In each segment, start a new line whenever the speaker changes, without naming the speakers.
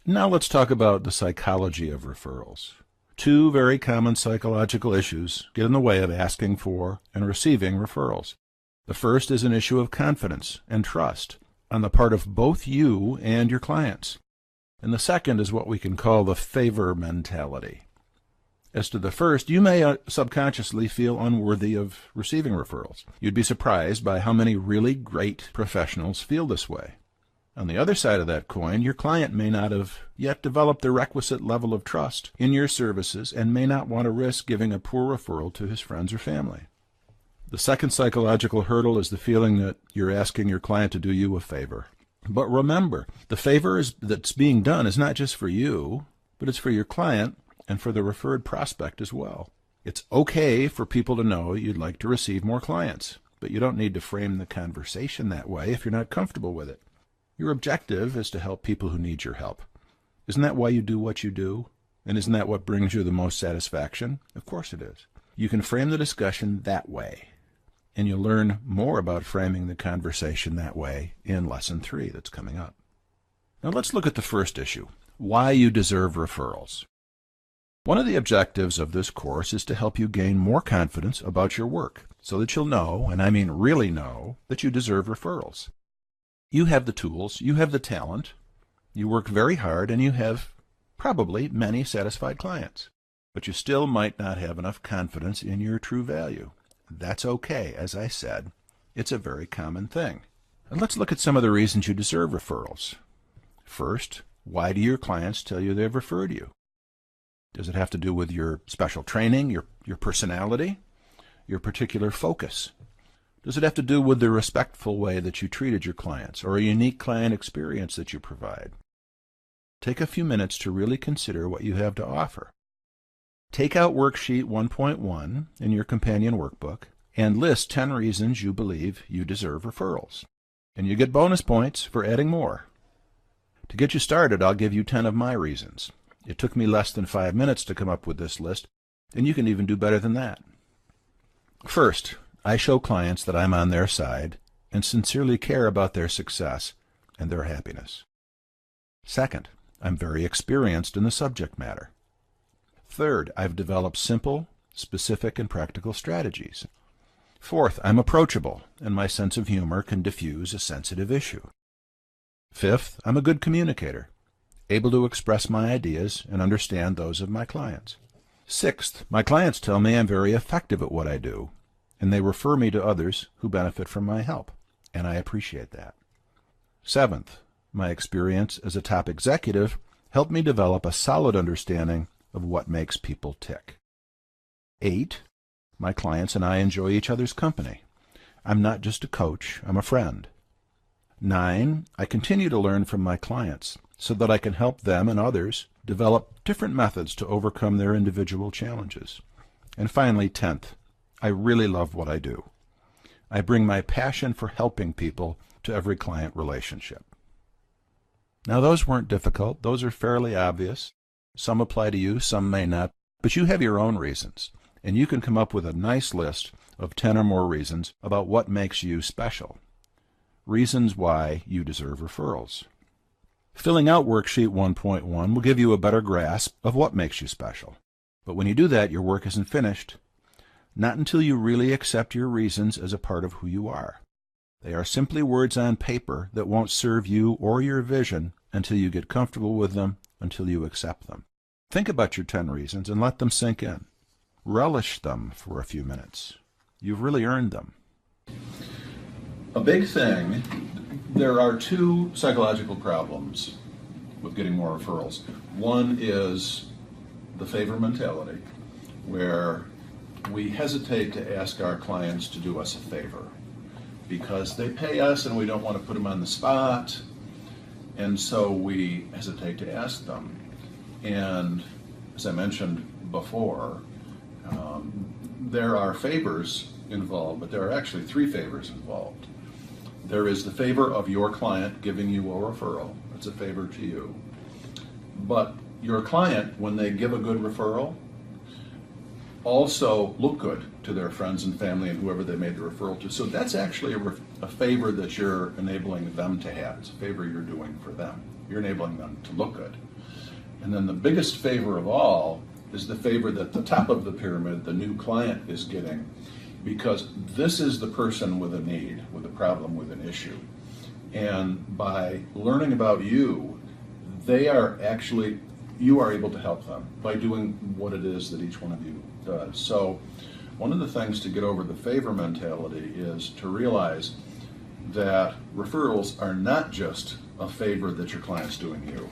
Now let's talk about the psychology of referrals. Two very common psychological issues get in the way of asking for and receiving referrals. The first is an issue of confidence and trust on the part of both you and your clients. And the second is what we can call the favor mentality. As to the first, you may subconsciously feel unworthy of receiving referrals. You'd be surprised by how many really great professionals feel this way. On the other side of that coin, your client may not have yet developed the requisite level of trust in your services and may not want to risk giving a poor referral to his friends or family. The second psychological hurdle is the feeling that you're asking your client to do you a favor. But remember, the favor that's being done is not just for you, but it's for your client and for the referred prospect as well. It's okay for people to know you'd like to receive more clients, but you don't need to frame the conversation that way if you're not comfortable with it. Your objective is to help people who need your help. Isn't that why you do what you do? And isn't that what brings you the most satisfaction? Of course it is. You can frame the discussion that way, and you'll learn more about framing the conversation that way in Lesson 3 that's coming up. Now let's look at the first issue, why you deserve referrals. One of the objectives of this course is to help you gain more confidence about your work so that you'll know, and I mean really know, that you deserve referrals. You have the tools, you have the talent, you work very hard, and you have probably many satisfied clients. But you still might not have enough confidence in your true value. That's okay, as I said. It's a very common thing. And let's look at some of the reasons you deserve referrals. First, why do your clients tell you they've referred you? Does it have to do with your special training, your personality, your particular focus? Does it have to do with the respectful way that you treated your clients or a unique client experience that you provide? Take a few minutes to really consider what you have to offer. Take out worksheet 1.1 in your companion workbook and list 10 reasons you believe you deserve referrals. And you get bonus points for adding more. To get you started, I'll give you 10 of my reasons. It took me less than 5 minutes to come up with this list, and you can even do better than that. First, I show clients that I'm on their side and sincerely care about their success and their happiness. Second, I'm very experienced in the subject matter. Third, I've developed simple, specific, and practical strategies. Fourth, I'm approachable, and my sense of humor can diffuse a sensitive issue. Fifth, I'm a good communicator, able to express my ideas and understand those of my clients. Sixth, my clients tell me I'm very effective at what I do, and they refer me to others who benefit from my help, and I appreciate that. Seventh, my experience as a top executive helped me develop a solid understanding of what makes people tick. 8, my clients and I enjoy each other's company. I'm not just a coach, I'm a friend. 9, I continue to learn from my clients so that I can help them and others develop different methods to overcome their individual challenges. And finally, 10th, I really love what I do. I bring my passion for helping people to every client relationship. Now, those weren't difficult. Those are fairly obvious. Some apply to you, some may not, but you have your own reasons, and you can come up with a nice list of 10 or more reasons about what makes you special. Reasons why you deserve referrals. Filling out worksheet 1.1 will give you a better grasp of what makes you special. But when you do that, your work isn't finished. Not until you really accept your reasons as a part of who you are. They are simply words on paper that won't serve you or your vision until you get comfortable with them, until you accept them. Think about your 10 reasons and let them sink in. Relish them for a few minutes. You've really earned them. A big thing, there are 2 psychological problems with getting more referrals. One is the favor mentality, where we hesitate to ask our clients to do us a favor because they pay us and we don't want to put them on the spot, and so we hesitate to ask them. And as I mentioned before, there are favors involved, but there are actually 3 favors involved. There is the favor of your client giving you a referral. It's a favor to you. But your client, when they give a good referral, also look good to their friends and family and whoever they made the referral to. So that's actually a favor that you're enabling them to have. It's a favor you're doing for them. You're enabling them to look good. And then the biggest favor of all is the favor that the top of the pyramid, the new client, is getting, because this is the person with a need, with a problem, with an issue. And by learning about you, you are able to help them by doing what it is that each one of you does. So one of the things to get over the favor mentality is to realize that referrals are not just a favor that your client's doing you,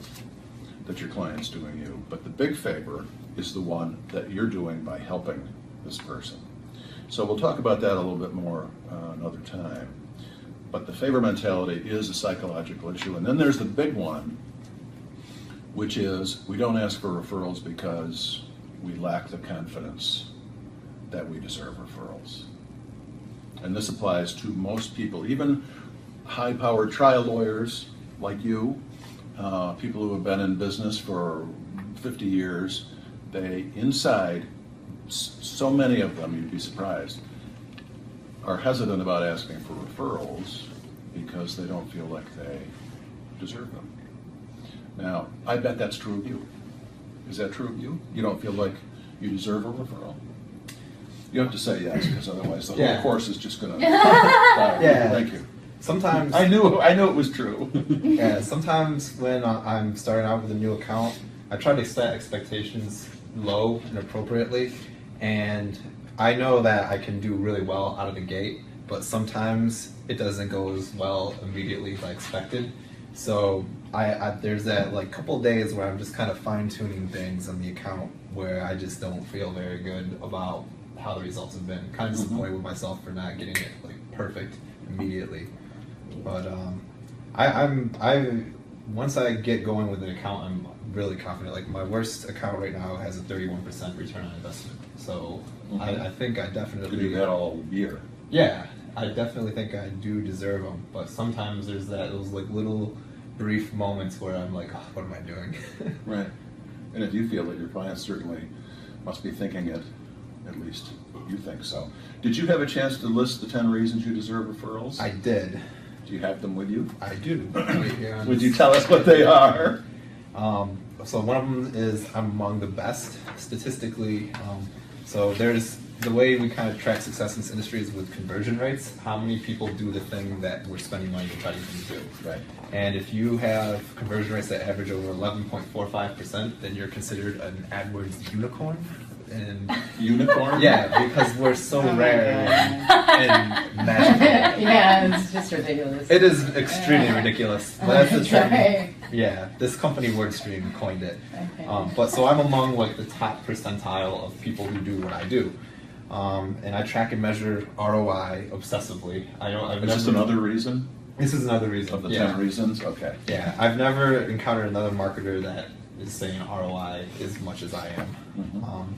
but the big favor is the one that you're doing by helping this person. So we'll talk about that a little bit more another time. But the favor mentality is a psychological issue. And then there's the big one, which is we don't ask for referrals because we lack the confidence that we deserve referrals. And this applies to most people, even high-powered trial lawyers like you, people who have been in business for 50 years. They, inside, so many of them, you'd be surprised, are hesitant about asking for referrals because they don't feel like they deserve them. Now, I bet that's true of you. Is that true of you? You don't feel like you deserve a referral? You have to say yes, because otherwise the whole course is just going to
Yeah.
Thank you.
Sometimes
I knew it was true.
Yeah, sometimes when I'm starting out with a new account, I try to set expectations low and appropriately, and I know that I can do really well out of the gate, but sometimes it doesn't go as well immediately as I expected. So there's that like couple days where I'm just kind of fine-tuning things on the account where I just don't feel very good about how the results have been. Kind of disappointed with myself for not getting it like perfect immediately. But once I get going with an account, I'm really confident. Like my worst account right now has a 31% return on investment. So I think I definitely
You do that all year.
Yeah, I definitely think I do deserve them. But sometimes there's those like little brief moments where I'm like, oh, what am I doing?
Right. And if you feel that your clients certainly must be thinking it, at least you think so. Did you have a chance to list the 10 reasons you deserve referrals?
I did.
Do you have them with you?
I do. Right here on
Would you tell us what they are?
So one of them is I'm among the best statistically. So there's the way we kind of track success in this industry is with conversion rates. How many people do the thing that we're spending money to try to get them to do?
Right.
And if you have conversion rates that average over 11.45%, then you're considered an AdWords unicorn. And
unicorn?
Yeah, because we're so rare and magical.
Yeah, it's just ridiculous.
It is extremely ridiculous. But that's the term.
Right.
Yeah, this company WordStream coined it.
Okay.
But so I'm among like the top percentile of people who do what I do. And I track and measure ROI obsessively.
Is this another reason?
This is another reason.
Of the 10 reasons? Okay.
Yeah, I've never encountered another marketer that is saying ROI as much as I am.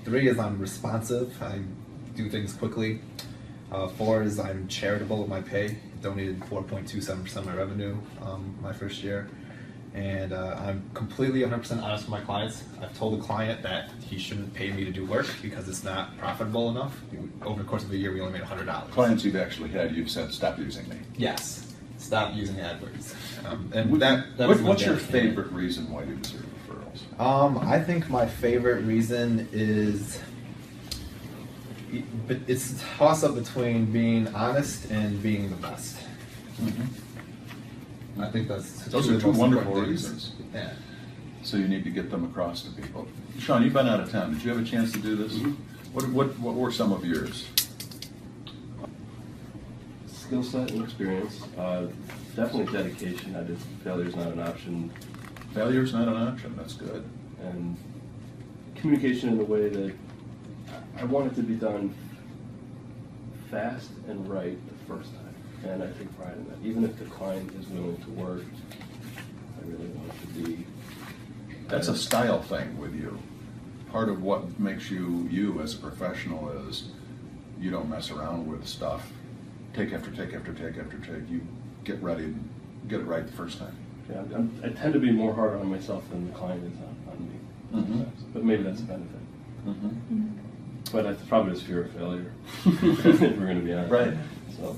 3 is I'm responsive. I do things quickly. 4 is I'm charitable with my pay. Donated 4.27% of my revenue my first year. And I'm completely 100% honest with my clients. I've told the client that he shouldn't pay me to do work because it's not profitable enough. Over the course of a year, we only made $100.
Clients you've actually had, you've said, stop using me.
Yes. Stop using AdWords.
What's your favorite reason why you deserve referrals?
I think my favorite reason is it's a toss-up between being honest and being the best. I think
those are 2 wonderful reasons.
Yeah.
So you need to get them across to people. Sean, you've been out of town. Did you have a chance to do this? What were some of yours?
Skill set and experience. Definitely dedication. I did failure's not an option.
Failure's not an option. That's good.
And communication in a way that I want it to be done fast and right the first time. And I take pride in that. Even if the client is willing to work, I really want it to be.
That's a style thing with you. Part of what makes you as a professional is you don't mess around with stuff. Take after take after take after take. You get ready and get it right the first time.
Yeah, I tend to be more hard on myself than the client is on me. But maybe that's a benefit. But it's probably just fear of failure, if we're going to be honest.
Right.
So.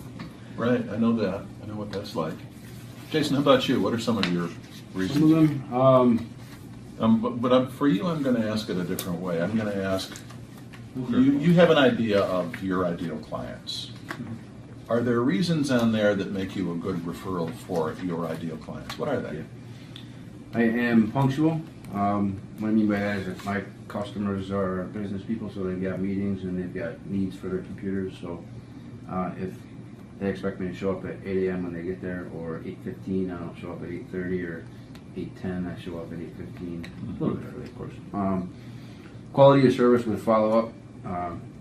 Right, I know that. I know what that's like. Jason, how about you? What are some of your reasons?
Some of them,
For you, I'm going to ask it a different way. I'm going to ask, you have an idea of your ideal clients. Are there reasons on there that make you a good referral for your ideal clients? What are they?
Yeah. I am punctual. What I mean by that is if my customers are business people, so they've got meetings and they've got needs for their computers. So if they expect me to show up at 8 a.m. when they get there, or 8:15, I don't show up at 8:30, or 8:10, I show up at 8:15. A little bit early, of course. Quality of service with follow-up.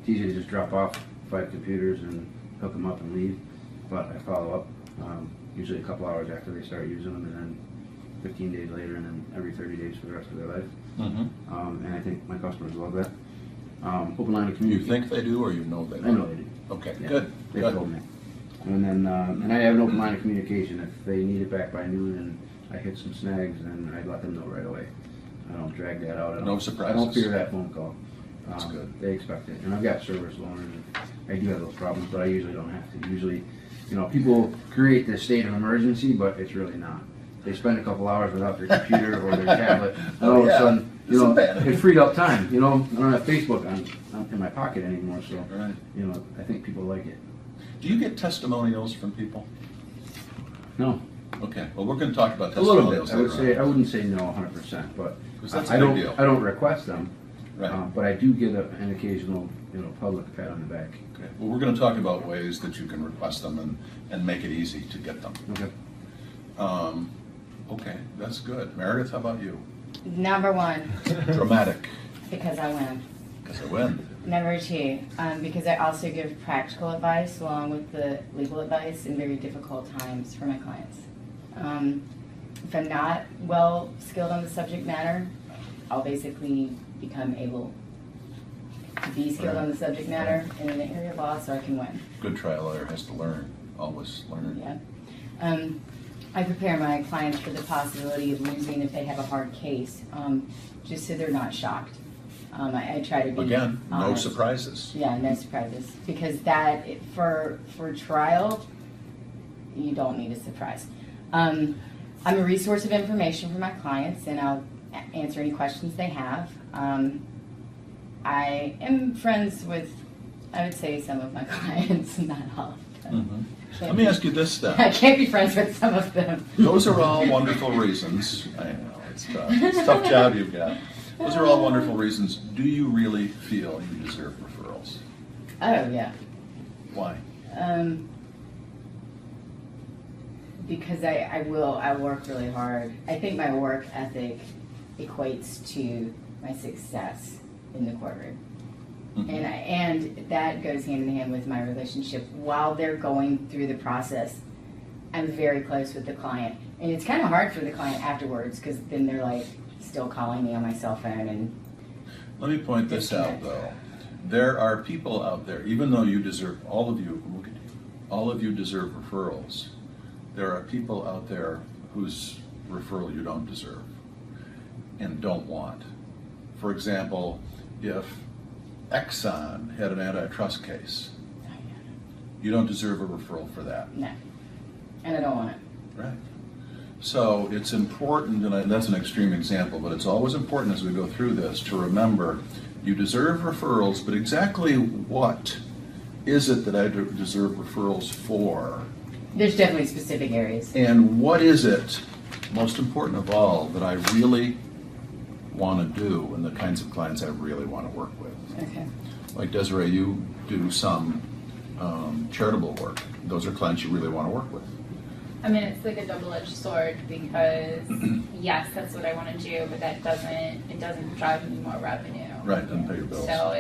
It's easy to just drop off 5 computers and hook them up and leave, but I follow up usually a couple hours after they start using them, and then 15 days later, and then every 30 days for the rest of their life. And I think my customers love that. Open line of
You
communication.
think they do, or you know they do?
I know they do.
Okay,
Yeah,
good.
They
Good.
told me. And then and I have an open line of communication. If they need it back by noon and I hit some snags, then I let them know right away. I don't drag that out.
No surprises.
I don't fear that phone call.
That's good.
They expect it. And I've got service loaners. I do have those problems, but I usually don't have to. Usually, people create this state of emergency, but it's really not. They spend a couple hours without their computer or their tablet, and all of a sudden, it freed up time. I don't have Facebook in my pocket anymore, so
Right.
I think people like it.
Do you get testimonials from people?
No,
Okay, well, we're going to talk about
a little
testimonials
bit.
later
I
on.
wouldn't say no 100%, but
'Cause that's
I
a big
don't.
deal.
I don't request them,
Right.
but I do get an occasional, public pat on the back.
Okay. Well, we're going to talk about ways that you can request them and make it easy to get them.
Okay.
Okay, that's good. Meredith, how about you?
Number 1,
Dramatic,
because I win.
because I win.
Number 2, because I also give practical advice along with the legal advice in very difficult times for my clients. If I'm not well skilled on the subject matter, I'll basically become able to be skilled on the subject matter in an area of law so I can win.
Good trial lawyer has to learn, always learn.
Yeah. I prepare my clients for the possibility of losing if they have a hard case, just so they're not shocked. I try to be
Again, no
honest.
surprises.
Yeah, no surprises, because for trial, you don't need a surprise. I'm a resource of information for my clients, and I'll answer any questions they have. I am friends with, I would say, some of my clients, not all of them.
Let me ask you this
I
then.
can't be friends with some of them.
Those are all wonderful reasons. I know, it's tough. It's a tough job you've got. Those are all wonderful reasons. Do you really feel you deserve referrals?
Oh, yeah.
Why?
Because I work really hard. I think my work ethic equates to my success in the courtroom. And that goes hand in hand with my relationship. While they're going through the process, I'm very close with the client. And it's kind of hard for the client afterwards, because then they're like still calling me on my cell phone. And
Let me point this out, though. There are people out there, even though you deserve, all of you deserve referrals, there are people out there whose referral you don't deserve and don't want. For example, if Exxon had an antitrust case, you don't deserve a referral for that.
no, and I don't want it.
Right. So it's important, and that's an extreme example, but it's always important as we go through this to remember you deserve referrals, but exactly what is it that I deserve referrals for?
There's definitely specific areas.
And what is it, most important of all, that I really want to do and the kinds of clients I really want to work with?
Okay.
Like Desiree, you do some charitable work. Those are clients you really want to work with.
I mean, it's like a double-edged sword, because yes, that's what I want to do, but it doesn't drive me more revenue.
Right, doesn't pay your bills.
So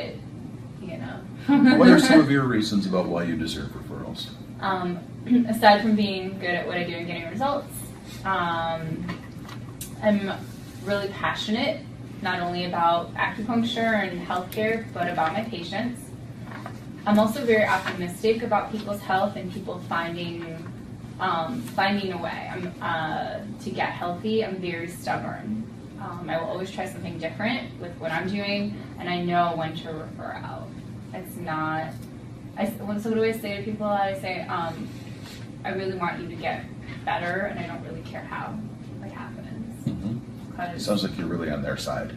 What are some of your reasons about why you deserve referrals?
Aside from being good at what I do and getting results, I'm really passionate, not only about acupuncture and healthcare, but about my patients. I'm also very optimistic about people's health and people finding a way to get healthy. I'm very stubborn. I will always try something different with what I'm doing, and I know when to refer out. It's not. So what do I say to people? I say, I really want you to get better, and I don't really care how it happens. because
sounds like you're really on their side,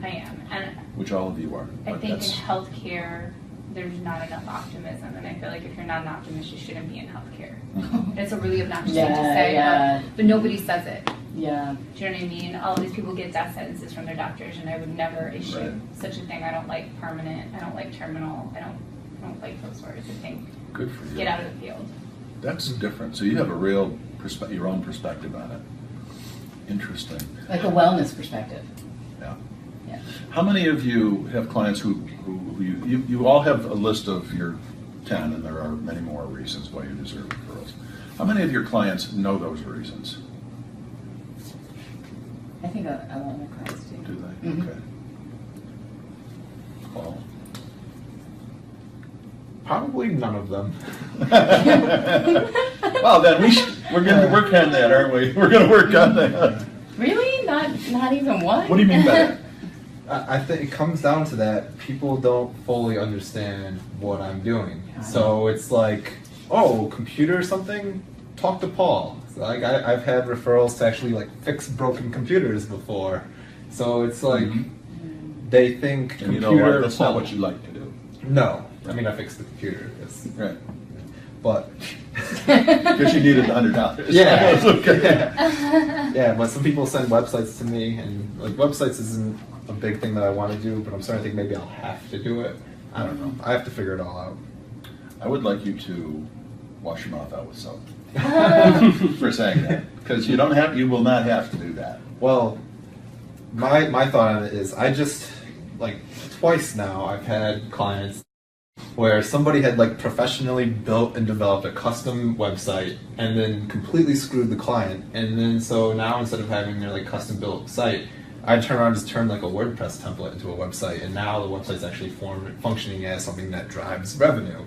I am. And
which all of you are.
I
but
think in
that's-
healthcare, there's not enough optimism, and I feel like if you're not an optimist, you shouldn't be in healthcare.
Mhm.
It's a really obnoxious thing to
Yeah,
say,
yeah.
but nobody says it.
Yeah.
Do you know what I mean? All of these people get death sentences from their doctors, and I would never issue
Right.
such a thing. I don't like permanent. I don't like terminal. I don't like those words. I think
Good for you.
get out of the field.
That's different. So you have a real your own perspective on it. Interesting.
Like a wellness perspective.
Yeah.
Yeah.
How many of you have clients who you all have a list of your 10, and there are many more reasons why you deserve referrals. How many of your clients know those reasons?
I think a lot of my clients do.
Do they?
Mhm.
Okay. Paul?
Probably none of them.
Well, then we're going to work on that, aren't we? We're going to work on that.
Really? Not even one?
What do you mean by that?
I think it comes down to that people don't fully understand what I'm doing. So it's like, oh, computer or something? Talk to Paul. So like I've had referrals to actually like fix broken computers before. So it's like they think
And you
computer.
know what? That's not what you like to do.
No, I mean I fixed the computer.
Right.
But
Because you needed $100.
yeah,
Okay.
yeah. But some people send websites to me, and like websites isn't a big thing that I want to do. But I'm starting to think maybe I'll have to do it. I don't know. I have to figure it all out.
I would like you to wash your mouth out with soap for saying that, because you will not have to do that.
Well, my thought on it is I just like twice now I've had clients where somebody had like professionally built and developed a custom website and then completely screwed the client, and then so now instead of having their like custom built site, I turn around and just turn like a WordPress template into a website, and now the website's actually functioning as something that drives revenue.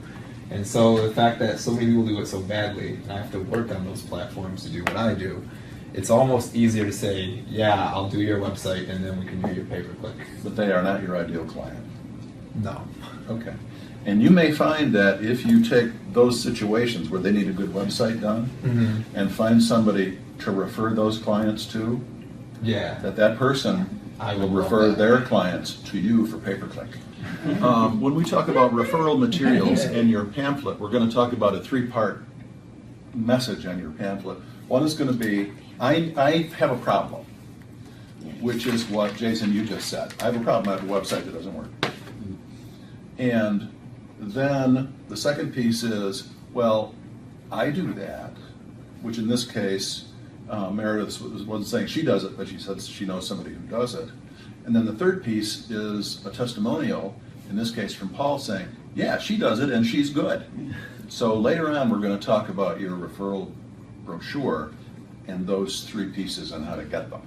And so the fact that so many people do it so badly, and I have to work on those platforms to do what I do, it's almost easier to say, yeah, I'll do your website and then we can do your pay-per-click.
But they are not your ideal client.
No.
Okay. And you may find that if you take those situations where they need a good website done and find somebody to refer those clients to,
Yeah.
that person
I
will
would love
refer
that.
their clients to you for pay-per-click. When we talk about referral materials in your pamphlet, we're going to talk about a 3-part message on your pamphlet. One is going to be, I have a problem, which is what, Jason, you just said. I have a problem, I have a website that doesn't work. And then the second piece is, well, I do that, which in this case, Meredith wasn't saying she does it, but she says she knows somebody who does it. And then the third piece is a testimonial, in this case from Paul, saying, yeah, she does it and she's good. So later on, we're going to talk about your referral brochure and those 3 pieces and how to get them.